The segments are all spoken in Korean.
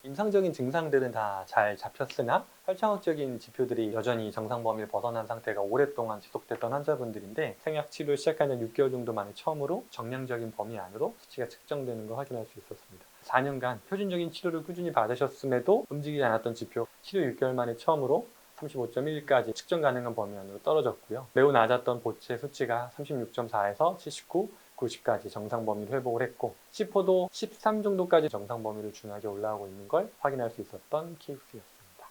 임상적인 증상들은 다 잘 잡혔으나 혈청학적인 지표들이 여전히 정상 범위를 벗어난 상태가 오랫동안 지속됐던 환자분들인데, 생약 치료 시작한 지 6개월 정도 만에 처음으로 정량적인 범위 안으로 수치가 측정되는 걸 확인할 수 있었습니다. 4년간 표준적인 치료를 꾸준히 받으셨음에도 움직이지 않았던 지표, 치료 6개월 만에 처음으로 35.1까지 측정 가능한 범위 안으로 떨어졌고요. 매우 낮았던 보체 수치가 36.4에서 79, 90까지 정상 범위를 회복을 했고, 시포도 13 정도까지 정상 범위를 준하게 올라오고 있는 걸 확인할 수 있었던 케이스였습니다.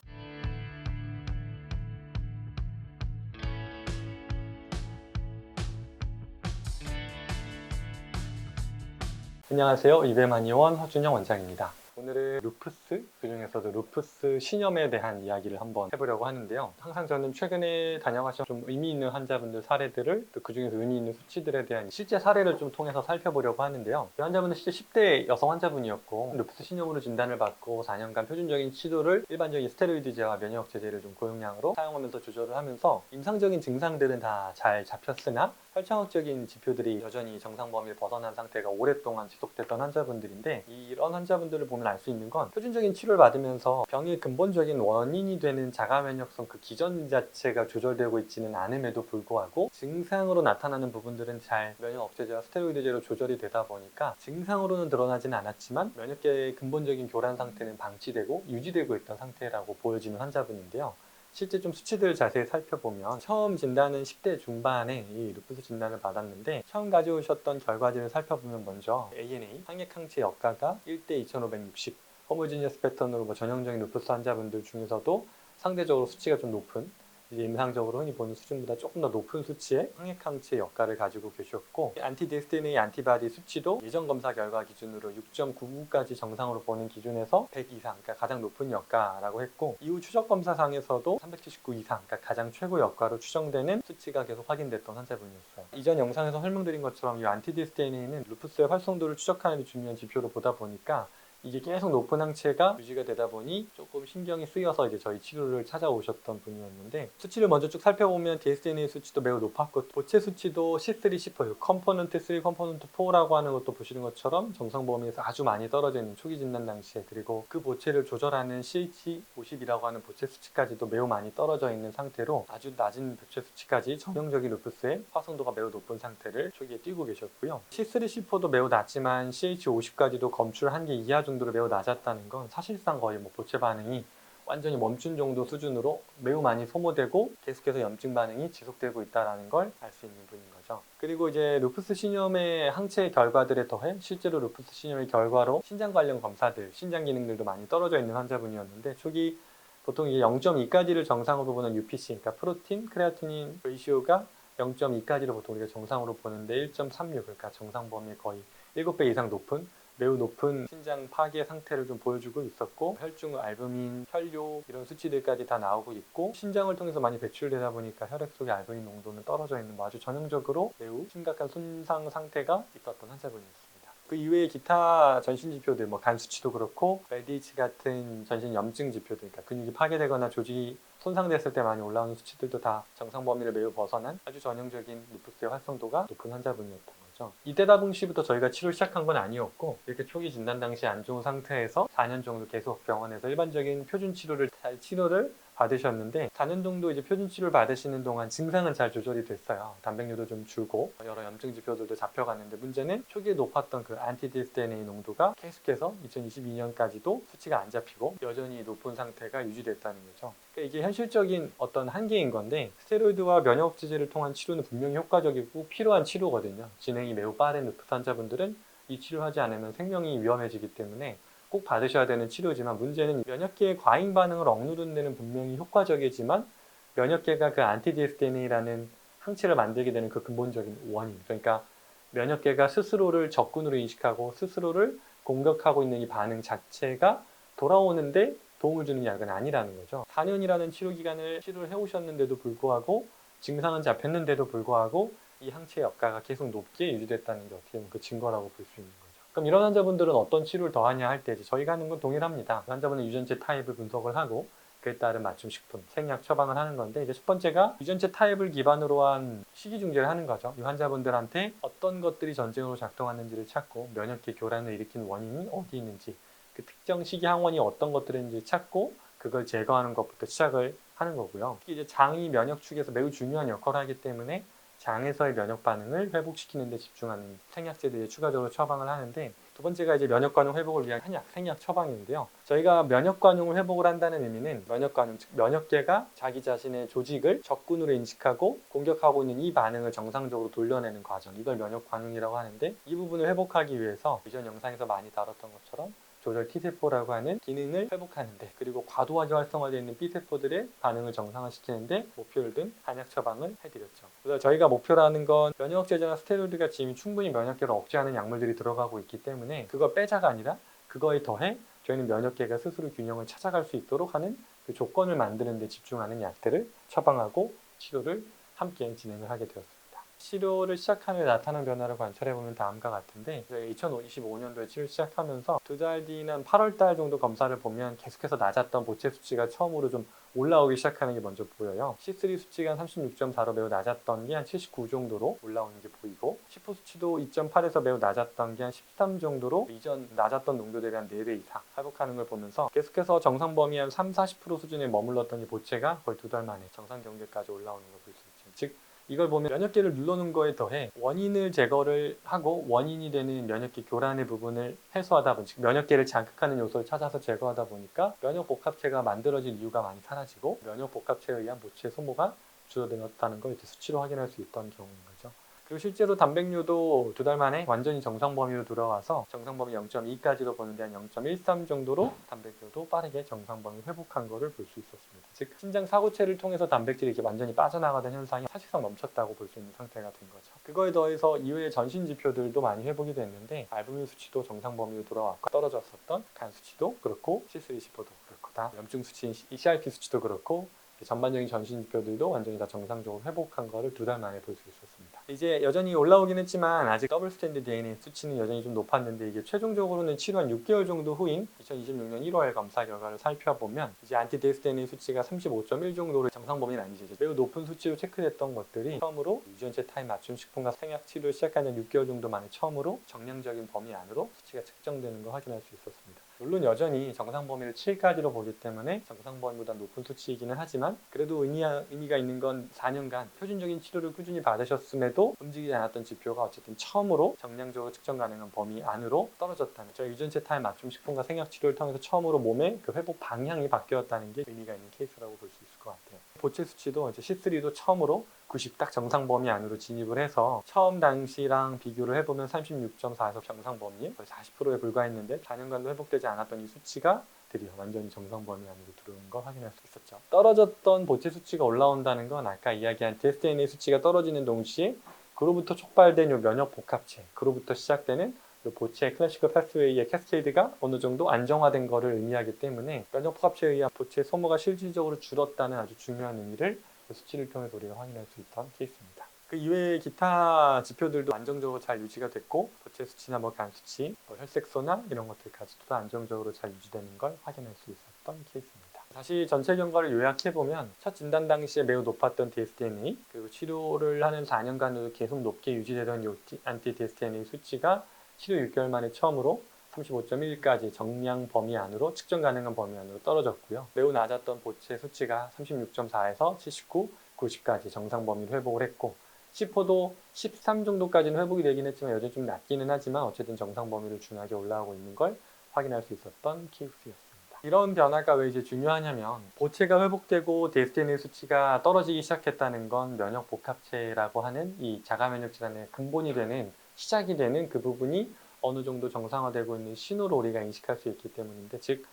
안녕하세요. 이배만의원 허준영 원장입니다. 오늘은 루푸스, 그중에서도 루푸스 신염에 대한 이야기를 한번 해보려고 하는데요. 항상 저는 최근에 다녀가신 좀 의미 있는 환자분들 사례들을, 또 그중에서 의미 있는 수치들에 대한 실제 사례를 좀 통해서 살펴보려고 하는데요. 이 환자분은 실제 10대 여성 환자분이었고, 루푸스 신염으로 진단을 받고 4년간 표준적인 치료를 일반적인 스테로이드제와 면역제제를 좀 고용량으로 사용하면서 조절을 하면서 임상적인 증상들은 다 잘 잡혔으나 혈청학적인 지표들이 여전히 정상 범위를 벗어난 상태가 오랫동안 지속됐던 환자분들인데, 이런 환자분들을 보면 알 수 있는 건 표준적인 치료를 받으면서 병의 근본적인 원인이 되는 자가면역성 그 기전 자체가 조절되고 있지는 않음에도 불구하고 증상으로 나타나는 부분들은 잘 면역 억제제와 스테로이드제로 조절이 되다 보니까 증상으로는 드러나지는 않았지만 면역계의 근본적인 교란 상태는 방치되고 유지되고 있던 상태라고 보여지는 환자분인데요. 실제 좀 수치들을 자세히 살펴보면 처음 진단은 10대 중반에 이 루푸스 진단을 받았는데, 처음 가져오셨던 결과들을 살펴보면 먼저 ANA 항액항체 역가가 1대 2560, 호모지니어스 패턴으로 전형적인 루푸스 환자분들 중에서도 상대적으로 수치가 좀 높은, 이제 임상적으로 흔히 보는 수준보다 조금 더 높은 수치의 항액항체 역가를 가지고 계셨고, 안티데스티니 안티바디 수치도 예전 검사 결과 기준으로 6.99까지 정상으로 보는 기준에서 100 이상, 그러니까 가장 높은 역가라고 했고, 이후 추적 검사상에서도 379 이상, 그러니까 가장 최고 역가로 추정되는 수치가 계속 확인됐던 환자분이었어요. 이전 영상에서 설명드린 것처럼 이 안티데스티니는 루푸스의 활성도를 추적하는 데 중요한 지표로 보다 보니까 이게 계속 높은 항체가 유지가 되다 보니 조금 신경이 쓰여서 이제 저희 치료를 찾아오셨던 분이었는데, 수치를 먼저 쭉 살펴보면 DSNA 수치도 매우 높았고, 보체 수치도 C3, C4, 컴포넌트 3, 컴포넌트 4라고 하는 것도 보시는 것처럼 정상 범위에서 아주 많이 떨어져 있는 초기 진단 당시에, 그리고 그 보체를 조절하는 CH50이라고 하는 보체 수치까지도 매우 많이 떨어져 있는 상태로 아주 낮은 보체 수치까지 전형적인 루푸스의 화성도가 매우 높은 상태를 초기에 띄고 계셨고요. C3, C4도 매우 낮지만 CH50까지도 검출 한계 이하 정도로 매우 낮았다는 건 사실상 거의 보체 반응이 완전히 멈춘 정도 수준으로 매우 많이 소모되고 계속해서 염증 반응이 지속되고 있다는 걸 알 수 있는 분인 거죠. 그리고 이제 루푸스 신염의 항체 결과들에 더해 실제로 루푸스 신염의 결과로 신장 관련 검사들, 신장 기능들도 많이 떨어져 있는 환자분이었는데, 초기 보통 이게 0.2까지를 정상으로 보는 UPC, 그러니까 프로틴, 크레아티닌 레이시오가 0.2까지를 보통 우리가 정상으로 보는데 1.36, 그러니까 정상 범위의 거의 7배 이상 높은 매우 높은 신장 파괴 상태를 좀 보여주고 있었고, 혈중 알부민, 혈뇨 이런 수치들까지 다 나오고 있고, 신장을 통해서 많이 배출되다 보니까 혈액 속의 알부민 농도는 떨어져 있는 아주 전형적으로 매우 심각한 손상 상태가 있었던 환자분이었습니다. 그 이외에 기타 전신 지표들, 간 수치도 그렇고 LDH 같은 전신 염증 지표들, 그러니까 근육이 파괴되거나 조직이 손상됐을 때 많이 올라오는 수치들도 다 정상 범위를 매우 벗어난 아주 전형적인 루푸스의 활성도가 높은 환자분이었던 거죠. 이때다 동시부터 저희가 치료를 시작한 건 아니었고, 이렇게 초기 진단 당시 안 좋은 상태에서 4년 정도 계속 병원에서 일반적인 표준 치료를 잘 치료를 받으셨는데, 4년 정도 이제 표준 치료를 받으시는 동안 증상은 잘 조절이 됐어요. 단백뇨도 좀 줄고 여러 염증 지표들도 잡혀갔는데, 문제는 초기에 높았던 그 안티디스테이네 농도가 계속해서 2022년까지도 수치가 안 잡히고 여전히 높은 상태가 유지됐다는 거죠. 그러니까 이게 현실적인 어떤 한계인 건데, 스테로이드와 면역억제제를 통한 치료는 분명히 효과적이고 필요한 치료거든요. 진행이 매우 빠른 루푸스 환자분들은 이 치료하지 않으면 생명이 위험해지기 때문에 꼭 받으셔야 되는 치료지만, 문제는 면역계의 과잉 반응을 억누르는 데는 분명히 효과적이지만 면역계가 그 안티디에스티니라는 항체를 만들게 되는 그 근본적인 원인, 그러니까 면역계가 스스로를 적군으로 인식하고 스스로를 공격하고 있는 이 반응 자체가 돌아오는데 도움을 주는 약은 아니라는 거죠. 4년이라는 치료 기간을 치료를 해오셨는데도 불구하고, 증상은 잡혔는데도 불구하고 이 항체 역가가 계속 높게 유지됐다는 게 어떻게 보면 그 증거라고 볼 수 있는 거죠. 그럼 이런 환자분들은 어떤 치료를 더 하냐 할 때 저희가 하는 건 동일합니다. 환자분은 유전체 타입을 분석을 하고 그에 따른 맞춤 식품, 생약 처방을 하는 건데, 이제 첫 번째가 유전체 타입을 기반으로 한 식이 중재를 하는 거죠. 이 환자분들한테 어떤 것들이 전쟁으로 작동하는지를 찾고 면역계 교란을 일으킨 원인이 어디 있는지, 그 특정 식이 항원이 어떤 것들인지 찾고 그걸 제거하는 것부터 시작을 하는 거고요. 특히 이제 장이 면역 축에서 매우 중요한 역할을 하기 때문에 장에서의 면역 반응을 회복시키는 데 집중하는 생약제들이 추가적으로 처방을 하는데, 두 번째가 이제 면역 관용 회복을 위한 한약, 생약 처방인데요. 저희가 면역 관용을 회복을 한다는 의미는 면역 관용, 즉 면역계가 자기 자신의 조직을 적군으로 인식하고 공격하고 있는 이 반응을 정상적으로 돌려내는 과정, 이걸 면역 관용이라고 하는데, 이 부분을 회복하기 위해서 이전 영상에서 많이 다뤘던 것처럼 조절 T세포라고 하는 기능을 회복하는데, 그리고 과도하게 활성화되어 있는 B세포들의 반응을 정상화시키는데 목표를 둔 한약 처방을 해드렸죠. 그래서 저희가 목표라는 건 면역제제나 스테로이드 같이 이미 충분히 면역계를 억제하는 약물들이 들어가고 있기 때문에 그거 빼자가 아니라 그거에 더해 저희는 면역계가 스스로 균형을 찾아갈 수 있도록 하는 그 조건을 만드는 데 집중하는 약들을 처방하고 치료를 함께 진행을 하게 되었습니다. 치료를 시작하면 나타나는 변화를 관찰해보면 다음과 같은데, 2025년도에 치료 시작하면서 2달 뒤는 8월 달 정도 검사를 보면 계속해서 낮았던 보체 수치가 처음으로 좀 올라오기 시작하는 게 먼저 보여요. C3 수치가 36.4로 매우 낮았던 게 한 79 정도로 올라오는 게 보이고, C4 수치도 2.8에서 매우 낮았던 게 한 13 정도로 이전 낮았던 농도 대비 한 4배 이상 회복하는 걸 보면서 계속해서 정상 범위 한 3-40% 수준에 머물렀던 이 보체가 거의 2달 만에 정상 경계까지 올라오는 걸 볼 수 있죠. 즉 이걸 보면 면역계를 눌러놓은 거에 더해 원인을 제거를 하고 원인이 되는 면역계 교란의 부분을 해소하다 보니, 즉 면역계를 자극하는 요소를 찾아서 제거하다 보니까 면역복합체가 만들어질 이유가 많이 사라지고 면역복합체에 의한 보체 소모가 줄어들었다는 걸 이제 수치로 확인할 수 있던 경우인 거죠. 그리고 실제로 단백뇨도 2달 만에 완전히 정상 범위로 들어와서 정상 범위 0.2까지로 보는데 한 0.13 정도로 단백뇨도 빠르게 정상 범위 회복한 것을 볼 수 있었습니다. 즉 신장 사구체를 통해서 단백질이 이렇게 완전히 빠져나가던 현상이 사실상 멈췄다고 볼 수 있는 상태가 된 거죠. 그거에 더해서 이외의 전신 지표들도 많이 회복이 됐는데, 알부민 수치도 정상 범위로 돌아왔고 떨어졌었던 간 수치도 그렇고 C3C4도 그렇고 다 염증 수치인 CRP 수치도 그렇고 전반적인 전신 지표들도 완전히 다 정상적으로 회복한 거를 2달 만에 볼 수 있었습니다. 이제 여전히 올라오긴 했지만 아직 더블 스탠드 DNA 수치는 여전히 좀 높았는데, 이게 최종적으로는 치료 한 6개월 정도 후인 2026년 1월 검사 결과를 살펴보면 이제 안티-데스 DNA 수치가 35.1 정도로 정상 범위는 아니죠. 매우 높은 수치로 체크됐던 것들이 처음으로 유전체 타입 맞춤 식품과 생약 치료를 시작한 지 6개월 정도 만에 처음으로 정량적인 범위 안으로 수치가 측정되는 걸 확인할 수 있었습니다. 물론 여전히 정상 범위를 7까지로 보기 때문에 정상 범위보다 높은 수치이기는 하지만, 그래도 의미가 있는 건 4년간 표준적인 치료를 꾸준히 받으셨음에도 움직이지 않았던 지표가 어쨌든 처음으로 정량적으로 측정 가능한 범위 안으로 떨어졌다는, 저희 유전체 타입 맞춤 식품과 생약 치료를 통해서 처음으로 몸의 그 회복 방향이 바뀌었다는 게 의미가 있는 케이스라고 볼 수 있을 것 같아요. 보체 수치도 이제 C3도 처음으로 90 딱 정상 범위 안으로 진입을 해서 처음 당시랑 비교를 해보면 36.4에서 정상 범위에 거의 40%에 불과했는데 4년간도 회복되지 않았던 이 수치가 드디어 완전히 정상 범위 안으로 들어오는 걸 확인할 수 있었죠. 떨어졌던 보체 수치가 올라온다는 건 아까 이야기한 DSDNA 수치가 떨어지는 동시에 그로부터 촉발된 요 면역 복합체, 그로부터 시작되는 요 보체 클래시컬 패스웨이의 캐스케이드가 어느 정도 안정화된 것을 의미하기 때문에 면역 복합체에 의한 보체 소모가 실질적으로 줄었다는 아주 중요한 의미를 수치를 통해서 우리가 확인할 수 있던 케이스입니다. 그 이외의 기타 지표들도 안정적으로 잘 유지가 됐고, 보체 수치나 간 수치, 혈색소나 이런 것들까지도 다 안정적으로 잘 유지되는 걸 확인할 수 있었던 케이스입니다. 다시 전체 경과를 요약해보면 첫 진단 당시에 매우 높았던 DSDNA, 그리고 치료를 하는 4년간으로 계속 높게 유지되던 안티-DSDNA 수치가 치료 6개월 만에 처음으로 35.1까지 정량 범위 안으로, 측정 가능한 범위 안으로 떨어졌고요. 매우 낮았던 보체 수치가 36.4에서 79, 90까지 정상 범위로 회복을 했고, C4도 13 정도까지는 회복이 되긴 했지만 여전히 좀 낮기는 하지만 어쨌든 정상 범위를 준하게 올라가고 있는 걸 확인할 수 있었던 케이스였습니다. 이런 변화가 왜 이제 중요하냐면, 보체가 회복되고 DSDNA 수치가 떨어지기 시작했다는 건 면역 복합체라고 하는 이 자가 면역 질환의 근본이 되는, 시작이 되는 그 부분이 어느 정도 정상화되고 있는 신호로 우리가 인식할 수 있기 때문인데, 즉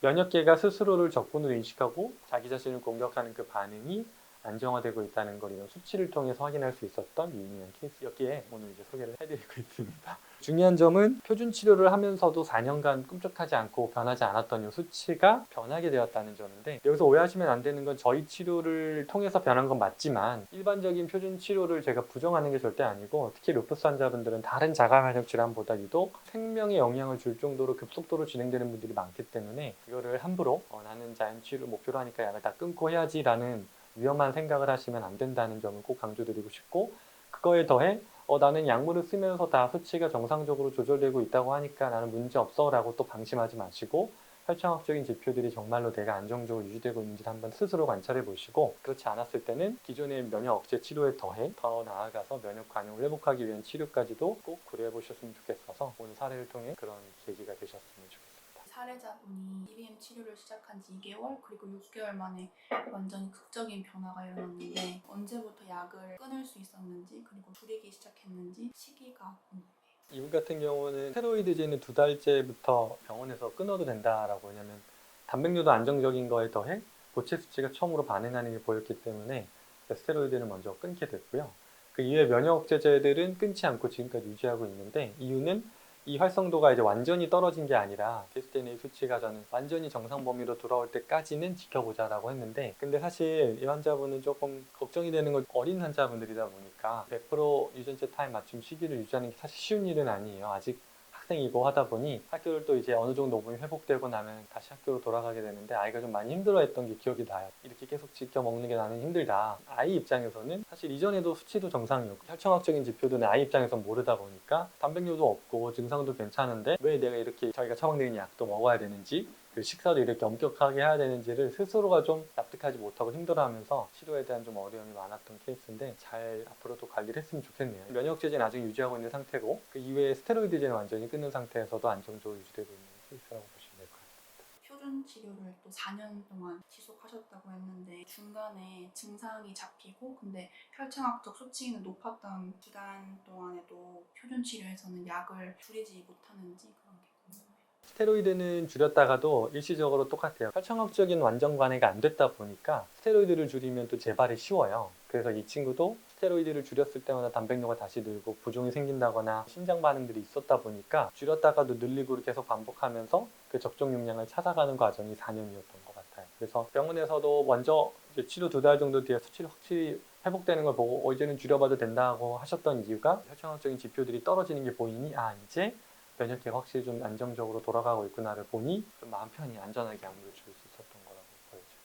면역계가 스스로를 적군으로 인식하고 자기 자신을 공격하는 그 반응이 안정화되고 있다는 걸 이런 수치를 통해서 확인할 수 있었던 유의미한 케이스였기에 오늘 이제 소개를 해드리고 있습니다. 중요한 점은 표준 치료를 하면서도 4년간 꿈쩍하지 않고 변하지 않았던 이 수치가 변하게 되었다는 점인데, 여기서 오해하시면 안 되는 건 저희 치료를 통해서 변한 건 맞지만 일반적인 표준 치료를 제가 부정하는 게 절대 아니고, 특히 루푸스 환자분들은 다른 자가 면역 질환보다 유독 생명에 영향을 줄 정도로 급속도로 진행되는 분들이 많기 때문에 이거를 함부로 나는 자연 치료를 목표로 하니까 약을 다 끊고 해야지 라는 위험한 생각을 하시면 안 된다는 점을 꼭 강조드리고 싶고, 그거에 더해 나는 약물을 쓰면서 다 수치가 정상적으로 조절되고 있다고 하니까 나는 문제 없어 라고 또 방심하지 마시고 혈청학적인 지표들이 정말로 내가 안정적으로 유지되고 있는지 한번 스스로 관찰해 보시고, 그렇지 않았을 때는 기존의 면역 억제 치료에 더해 더 나아가서 면역 관용을 회복하기 위한 치료까지도 꼭 고려해 보셨으면 좋겠어서 오늘 사례를 통해 그런 계기가 되셨으면 좋겠습니다. 사례자분이 EBM 치료를 시작한 지 2개월 그리고 6개월 만에 완전히 극적인 변화가 일어났는데 언제부터 약을 끊을 수 있었는지 그리고 줄이기 시작했는지 시기가 궁금해요. 이분 같은 경우는 스테로이드제는 2달째부터 병원에서 끊어도 된다라고, 왜냐면 단백뇨도 안정적인 거에 더해 고체 수치가 처음으로 반응하는 게 보였기 때문에 스테로이드를 먼저 끊게 됐고요. 그 이후에 면역 억제제들은 끊지 않고 지금까지 유지하고 있는데, 이유는 이 활성도가 이제 완전히 떨어진 게 아니라 데스티니 수치가 저는 완전히 정상 범위로 돌아올 때까지는 지켜보자라고 했는데, 근데 사실 이 환자분은 조금 걱정이 되는 건 어린 환자분들이다 보니까 100% 유전체 타임 맞춤 시기를 유지하는 게 사실 쉬운 일은 아니에요. 아직 학생이고 하다 보니 학교를 또 이제 어느 정도 몸이 회복되고 나면 다시 학교로 돌아가게 되는데 아이가 좀 많이 힘들어했던 게 기억이 나요. 이렇게 계속 지켜 먹는 게 나는 힘들다. 아이 입장에서는 사실 이전에도 수치도 정상이었고 혈청학적인 지표들은 아이 입장에선 모르다 보니까 단백뇨도 없고 증상도 괜찮은데 왜 내가 이렇게 저희가 처방드리는 약도 먹어야 되는지, 그 식사도 이렇게 엄격하게 해야 되는지를 스스로가 좀 납득하지 못하고 힘들어하면서 치료에 대한 좀 어려움이 많았던 케이스인데, 잘 앞으로도 관리를 했으면 좋겠네요. 면역제제는 아직 유지하고 있는 상태고 그 이외에 스테로이드제는 완전히 끊는 상태에서도 안정적으로 유지되고 있는 케이스라고 보시면 될 것 같습니다. 표준 치료를 또 4년 동안 지속하셨다고 했는데 중간에 증상이 잡히고 근데 혈청학적 수치는 높았던 기간 동안에도 표준 치료에서는 약을 줄이지 못하는지 그런 게 궁금해요. 스테로이드는 줄였다가도 일시적으로 똑같아요. 혈청학적인 완전 관해가 안 됐다 보니까 스테로이드를 줄이면 또 재발이 쉬워요. 그래서 이 친구도 스테로이드를 줄였을 때마다 단백뇨가 다시 늘고 부종이 생긴다거나 신장 반응들이 있었다 보니까 줄였다가도 늘리고 계속 반복하면서 그 적정 용량을 찾아가는 과정이 4년이었던 것 같아요. 그래서 병원에서도 먼저 이제 치료 2달 정도 뒤에 수치를 확실히 회복되는 걸 보고 이제는 줄여봐도 된다고 하셨던 이유가 혈청학적인 지표들이 떨어지는 게 보이니 이제 면역계가 확실히 좀 안정적으로 돌아가고 있구나를 보니 좀 마음 편히 안전하게 약물을 줄 수 있었던 거라고 보여져요.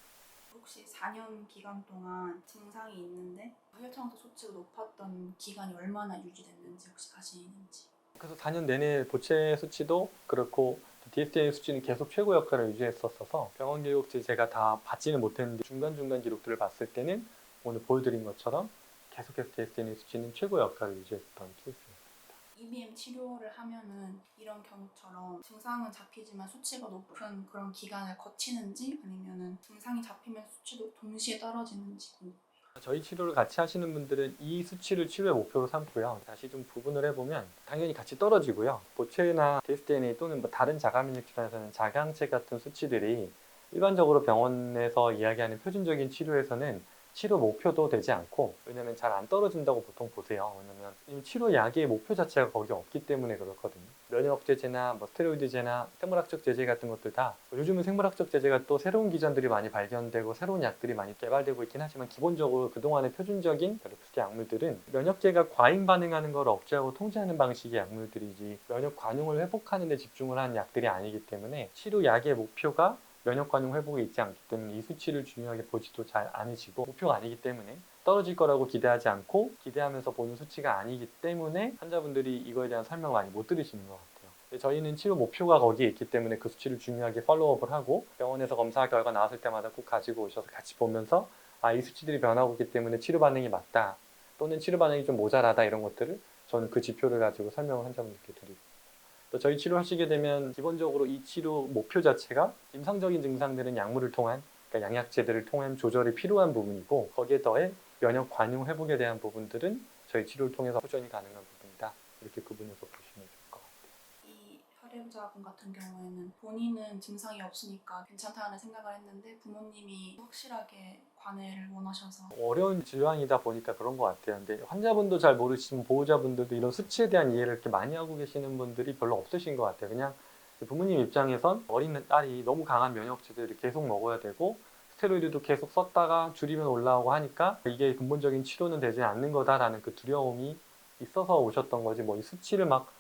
혹시 4년 기간 동안 증상이 있는데 혈청학적 수치가 높았던 기간이 얼마나 유지됐는지 혹시 아시는지? 그래서 4년 내내 보체 수치도 그렇고 DSA 수치는 계속 최고 역할을 유지했었어서 병원 교육제 제가 다 받지는 못했는데 중간중간 기록들을 봤을 때는 오늘 보여드린 것처럼 계속해서 DSA 수치는 최고 역할을 유지했던 케이스입니다. EBM 치료를 하면은 이런 경우처럼 증상은 잡히지만 수치가 높은 그런 기간을 거치는지 아니면은 증상이 잡히면 수치도 동시에 떨어지는지 궁금해요. 저희 치료를 같이 하시는 분들은 이 수치를 치료의 목표로 삼고요. 다시 좀 구분을 해보면 당연히 같이 떨어지고요. 보체나 DSDNA 또는 뭐 다른 자가면역 질환에서는 자가항체 같은 수치들이 일반적으로 병원에서 이야기하는 표준적인 치료에서는 치료 목표도 되지 않고, 왜냐면 잘 안 떨어진다고 보통 보세요. 왜냐면 치료 약의 목표 자체가 거기 없기 때문에 그렇거든요. 면역제제나 뭐 스테로이드제나 생물학적 제제 같은 것들 다, 요즘은 생물학적 제제가 또 새로운 기전들이 많이 발견되고 새로운 약들이 많이 개발되고 있긴 하지만 기본적으로 그동안의 표준적인 르프스트 약물들은 면역계가 과잉 반응하는 걸 억제하고 통제하는 방식의 약물들이지 면역 관용을 회복하는 데 집중을 한 약들이 아니기 때문에 치료 약의 목표가 면역 관용 회복에 있지 않기 때문에 이 수치를 중요하게 보지도 잘 않으시고, 목표가 아니기 때문에 떨어질 거라고 기대하지 않고 기대하면서 보는 수치가 아니기 때문에 환자분들이 이거에 대한 설명을 많이 못 들으시는 것 같아요. 저희는 치료 목표가 거기에 있기 때문에 그 수치를 중요하게 팔로우업을 하고 병원에서 검사 결과 나왔을 때마다 꼭 가지고 오셔서 같이 보면서 이 수치들이 변하고 있기 때문에 치료 반응이 맞다 또는 치료 반응이 좀 모자라다, 이런 것들을 저는 그 지표를 가지고 설명을 환자분들께 드리고, 또 저희 치료하시게 되면 기본적으로 이 치료 목표 자체가 임상적인 증상들은 약물을 통한, 그러니까 양약제들을 통한 조절이 필요한 부분이고, 거기에 더해 면역 관용 회복에 대한 부분들은 저희 치료를 통해서 호전이 가능한 부분이다, 이렇게 구분해서 보시면 좋을 것 같아요. 이 사례자분 같은 경우에는 본인은 증상이 없으니까 괜찮다는 생각을 했는데 부모님이 확실하게 관해를 원하셔서 어려운 질환이다 보니까 그런 것 같아요. 근데 환자분도 잘 모르시면 보호자분들도 이런 수치에 대한 이해를 이렇게 많이 하고 계시는 분들이 별로 없으신 것 같아요. 그냥 부모님 입장에선 어린 딸이 너무 강한 면역제들을 계속 먹어야 되고 스테로이드도 계속 썼다가 줄이면 올라오고 하니까 이게 근본적인 치료는 되지 않는 거다라는 그 두려움이 있어서 오셨던 거지, 뭐 이 수치를 막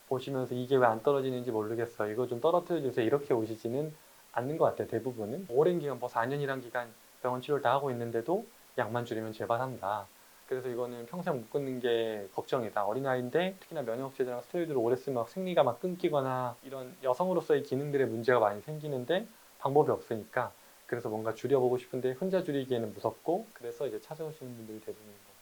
보시면서 이게 왜 안 떨어지는지 모르겠어, 이거 좀 떨어뜨려 주세요, 이렇게 오시지는 않는 것 같아요. 대부분은 오랜 기간, 뭐 4년이란 기간 병원 치료를 다 하고 있는데도 약만 줄이면 재발한다, 그래서 이거는 평생 못 끊는 게 걱정이다. 어린아이인데 특히나 면역제제랑 스테로이드를 오래 쓰면 막 생리가 막 끊기거나 이런 여성으로서의 기능들의 문제가 많이 생기는데 방법이 없으니까 그래서 뭔가 줄여보고 싶은데 혼자 줄이기에는 무섭고 그래서 이제 찾아오시는 분들이 대부분인 것 같아요.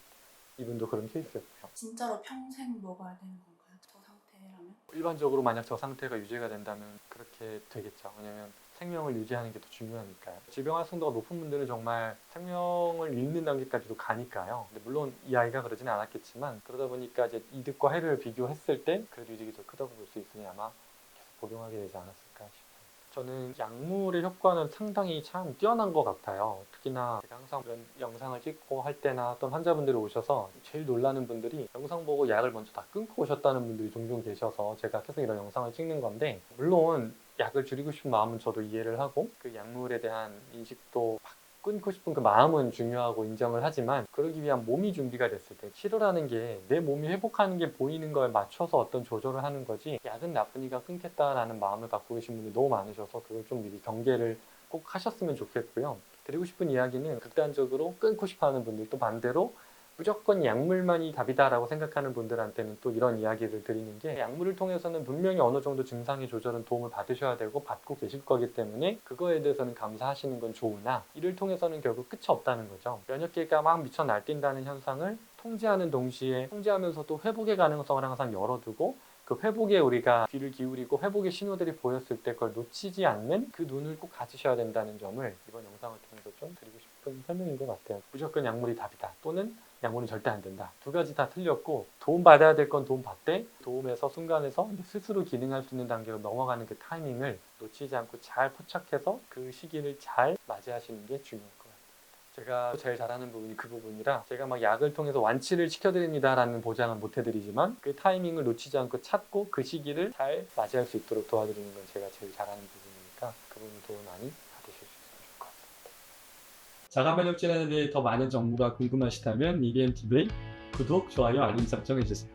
이분도 그런 케이스였고요. 진짜로 평생 먹어야 되는 건가요? 저 상태라면? 일반적으로 만약 저 상태가 유지가 된다면 그렇게 되겠죠. 왜냐면 생명을 유지하는 게 더 중요하니까요. 질병 활성도가 높은 분들은 정말 생명을 잃는 단계까지도 가니까요. 근데 물론 이 아이가 그러진 않았겠지만 그러다 보니까 이제 이득과 해를 비교했을 때 그래도 이득이 더 크다고 볼 수 있으니 아마 계속 복용하게 되지 않았을까 싶어요. 저는 약물의 효과는 상당히 참 뛰어난 것 같아요. 특히나 제가 항상 이런 영상을 찍고 할 때나 어떤 환자분들이 오셔서 제일 놀라는 분들이 영상 보고 약을 먼저 다 끊고 오셨다는 분들이 종종 계셔서 제가 계속 이런 영상을 찍는 건데 물론 약을 줄이고 싶은 마음은 저도 이해를 하고 그 약물에 대한 인식도 끊고 싶은 그 마음은 중요하고 인정을 하지만 그러기 위한 몸이 준비가 됐을 때 치료라는 게 내 몸이 회복하는 게 보이는 거에 맞춰서 어떤 조절을 하는 거지 약은 나쁘니까 끊겠다라는 마음을 갖고 계신 분들이 너무 많으셔서 그걸 좀 미리 경계를 꼭 하셨으면 좋겠고요. 드리고 싶은 이야기는 극단적으로 끊고 싶어 하는 분들 또 반대로 무조건 약물만이 답이다라고 생각하는 분들한테는 또 이런 이야기를 드리는 게 약물을 통해서는 분명히 어느 정도 증상의 조절은 도움을 받으셔야 되고 받고 계실 거기 때문에 그거에 대해서는 감사하시는 건 좋으나 이를 통해서는 결국 끝이 없다는 거죠. 면역계가 막 미쳐 날뛴다는 현상을 통제하는 동시에 통제하면서도 회복의 가능성을 항상 열어두고 그 회복에 우리가 귀를 기울이고 회복의 신호들이 보였을 때 그걸 놓치지 않는 그 눈을 꼭 가지셔야 된다는 점을 이번 영상을 통해서 좀 드리고 싶은 설명인 것 같아요. 무조건 약물이 답이다 또는 약물은 절대 안 된다. 두 가지 다 틀렸고 도움 받아야 될 건 도움 받되 도움에서 순간에서 스스로 기능할 수 있는 단계로 넘어가는 그 타이밍을 놓치지 않고 잘 포착해서 그 시기를 잘 맞이하시는 게 중요할 것 같아요. 제가 제일 잘하는 부분이 그 부분이라 제가 막 약을 통해서 완치를 시켜드립니다라는 보장은 못 해드리지만 그 타이밍을 놓치지 않고 찾고 그 시기를 잘 맞이할 수 있도록 도와드리는 건 제가 제일 잘하는 부분이니까 그 부분 도움 많이 받으실 수 있으면 좋을 것 같습니다. 자가면역 질환에 대해 더 많은 정보가 궁금하시다면 EBM TV의 구독, 좋아요, 알림 설정 해주세요.